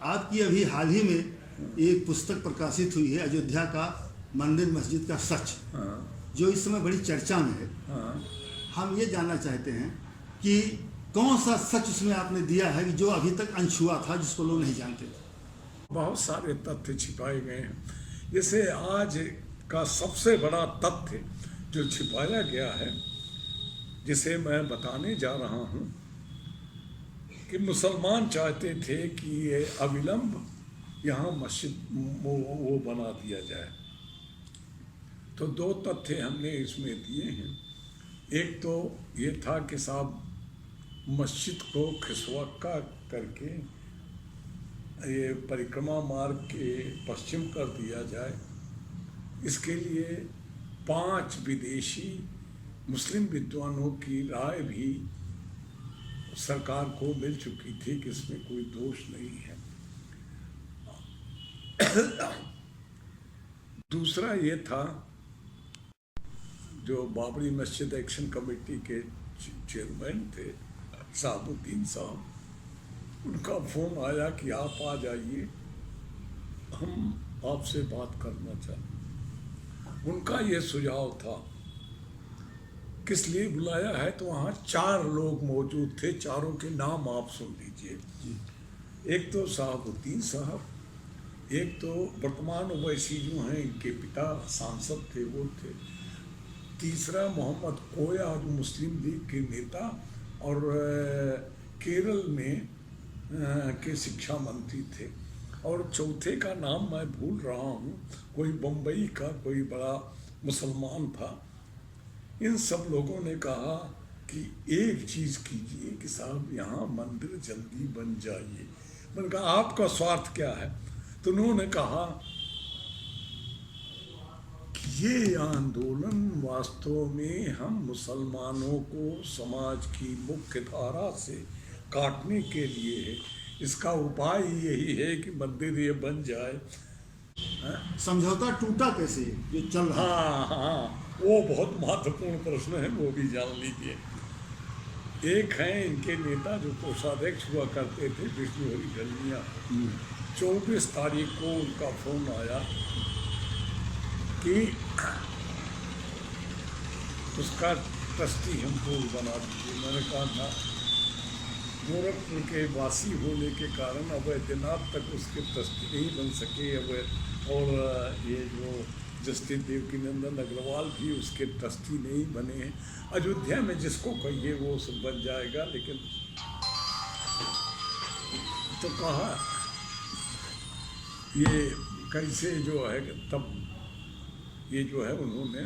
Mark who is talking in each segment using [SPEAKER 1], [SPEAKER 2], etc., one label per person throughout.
[SPEAKER 1] आपकी अभी हाल ही में एक पुस्तक प्रकाशित हुई है, अयोध्या का मंदिर मस्जिद का सच, जो इस समय बड़ी चर्चा में है। हम ये जानना चाहते हैं कि कौन सा सच उसमें आपने दिया है कि जो अभी तक अनछुआ था, जिसको लोग नहीं जानते थे।
[SPEAKER 2] बहुत सारे तथ्य छिपाए गए हैं। जैसे आज का सबसे बड़ा तथ्य जो छिपाया गया है, जिसे मैं बताने जा रहा हूँ, कि मुसलमान चाहते थे कि ये अविलंब यहाँ मस्जिद वो बना दिया जाए। तो दो तथ्य हमने इसमें दिए हैं। एक तो ये था कि साहब मस्जिद को खिसवक्का करके ये परिक्रमा मार्ग के पश्चिम कर दिया जाए। इसके लिए 5 विदेशी मुस्लिम विद्वानों की राय भी सरकार को मिल चुकी थी कि इसमें कोई दोष नहीं है। दूसरा ये था, जो बाबरी मस्जिद एक्शन कमेटी के चेयरमैन थे साबुद्दीन साहब, उनका फोन आया कि आप आ जाइए, हम आपसे बात करना चाहते। उनका ये सुझाव था, किस लिए बुलाया है, तो वहाँ 4 लोग मौजूद थे, चारों के नाम आप सुन लीजिए। एक तो साबुद्दीन साहब, एक तो वर्तमान ओवैसी जो हैं इनके पिता सांसद थे वो थे, तीसरा मोहम्मद कोया जो मुस्लिम लीग के नेता और केरल में के शिक्षा मंत्री थे, और चौथे का नाम मैं भूल रहा हूँ, कोई बम्बई का कोई बड़ा मुसलमान था। इन सब लोगों ने कहा कि एक चीज़ कीजिए कि साहब यहाँ मंदिर जल्दी बन जाइए। मैंने कहा आपका स्वार्थ क्या है? तो उन्होंने कहा कि ये आंदोलन वास्तव में हम मुसलमानों को समाज की मुख्य धारा से काटने के लिए है। इसका उपाय यही है कि मंदिर ये बन जाए।
[SPEAKER 1] समझौता टूटा कैसे जो चल रहा है?
[SPEAKER 2] हाँ, वो बहुत महत्वपूर्ण प्रश्न है, वो भी जान लीजिए। एक हैं इनके नेता जो कोषाध्यक्ष हुआ करते थे, विष्णु हरि डलमिया। 24 तारीख को उनका फोन आया कि उसका ट्रस्टी हमको बना दीजिए। मैंने कहा था, गोरखपुर के वासी होने के कारण अवैधनाथ तक उसके ट्रस्टी नहीं बन सके। और ये जो जस्टिस देवकीनंदन अग्रवाल भी उसके ट्रस्टी नहीं बने हैं। अयोध्या में जिसको कहिए वो सब बन जाएगा, लेकिन तो कहा ये कैसे जो है, तब ये जो है उन्होंने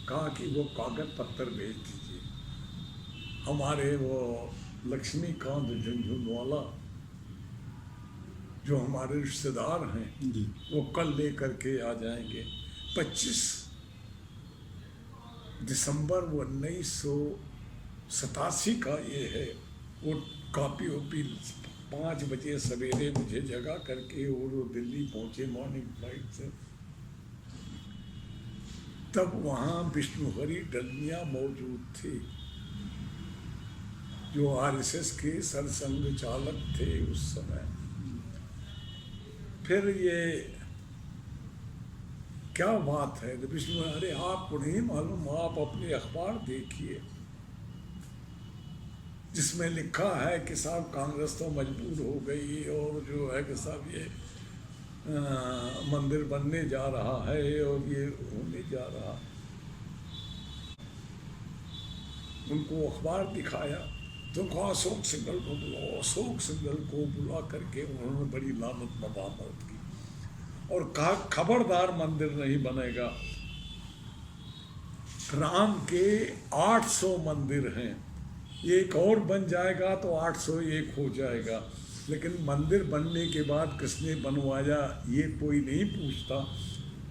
[SPEAKER 2] कहा कि वो कागज पत्तर भेज दीजिए। हमारे वो लक्ष्मीकांत झुंझुनवाला जो हमारे रिश्तेदार हैं वो कल ले करके आ जाएंगे। 25 दिसंबर 1987 का ये है। वो कापी ओपी 5 बजे सवेरे मुझे जगा करके और वो दिल्ली पहुँचे मॉर्निंग फ्लाइट से। तब वहाँ विष्णु हरि डलमिया मौजूद थे, जो RSS के सरसंघ चालक थे उस समय। फिर ये क्या बात है, तो विष्णु, अरे आपको नहीं मालूम, आप अपने अखबार देखिए जिसमें लिखा है कि साहब कांग्रेस तो मजबूर हो गई और जो है कि साहब ये मंदिर बनने जा रहा है और ये होने जा रहा। उनको अखबार दिखाया तो कहा अशोक सिंघल को बुलाओ। अशोक सिंघल को बुला करके उन्होंने बड़ी लानत बगावत की और कहा खबरदार मंदिर नहीं बनेगा। राम के 800 मंदिर हैं, एक और बन जाएगा तो 801 हो जाएगा, लेकिन मंदिर बनने के बाद किसने बनवाया ये कोई नहीं पूछता।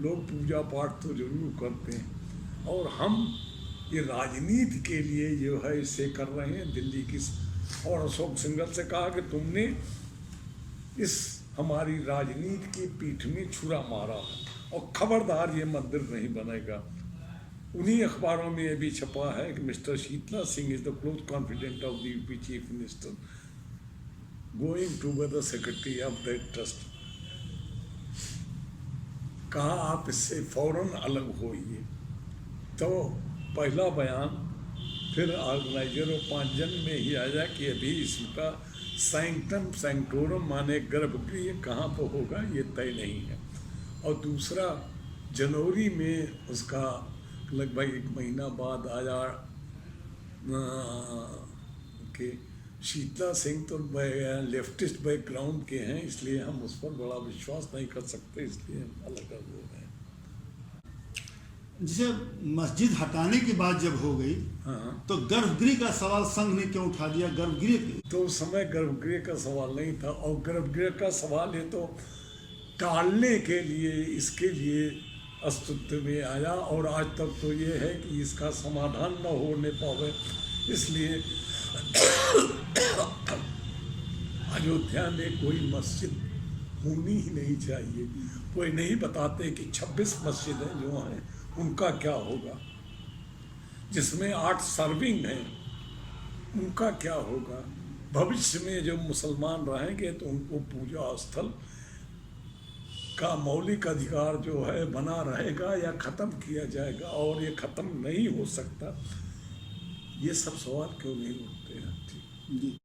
[SPEAKER 2] लोग पूजा पाठ तो जरूर करते हैं, और हम ये राजनीति के लिए जो है इसे कर रहे हैं दिल्ली की। और अशोक सिंघल से कहा कि तुमने इस हमारी राजनीति की पीठ में छुरा मारा और खबरदार ये मंदिर नहीं बनेगा। उन्हीं अखबारों में ये भी छपा है कि mister Sheetla Singh is the close confidant of the UP chief minister. Going to the secretary of the trust, कहा आप इससे फौरन अलग होइए। तो पहला बयान फिर ऑर्गेनाइजर और 5 जन में ही आया कि अभी इसका सैंक्टम सैंक्टोरम माने गर्भगृह कहाँ पर होगा ये तय नहीं है। और दूसरा जनवरी में उसका लगभग 1 महीना बाद आया कि शीतला सिंह तो लेफ्टिस्ट बैकग्राउंड के हैं, इसलिए हम उस पर बड़ा विश्वास नहीं कर सकते, इसलिए हम अलग अलग हो गए।
[SPEAKER 1] जिसे मस्जिद हटाने की बात जब हो गई,
[SPEAKER 2] हाँ,
[SPEAKER 1] तो गर्भगृह का सवाल संघ ने क्यों उठा दिया? गर्भगृह
[SPEAKER 2] तो उस समय गर्भगृह का सवाल नहीं था, और गर्भगृह का सवाल ये तो टालने के लिए, इसके लिए अस्तित्व में आया, और आज तक तो ये है कि इसका समाधान न होने पावे, इसलिए अयोध्या में कोई मस्जिद होनी ही नहीं चाहिए। कोई नहीं बताते कि 26 मस्जिदें जो हैं उनका क्या होगा, जिसमें 8 सर्विंग हैं उनका क्या होगा। भविष्य में जो मुसलमान रहेंगे तो उनको पूजा स्थल का मौलिक अधिकार जो है बना रहेगा या ख़त्म किया जाएगा, और ये ख़त्म नहीं हो सकता। ये सब सवाल क्यों नहीं उठते हैं? ठीक।
[SPEAKER 1] जी।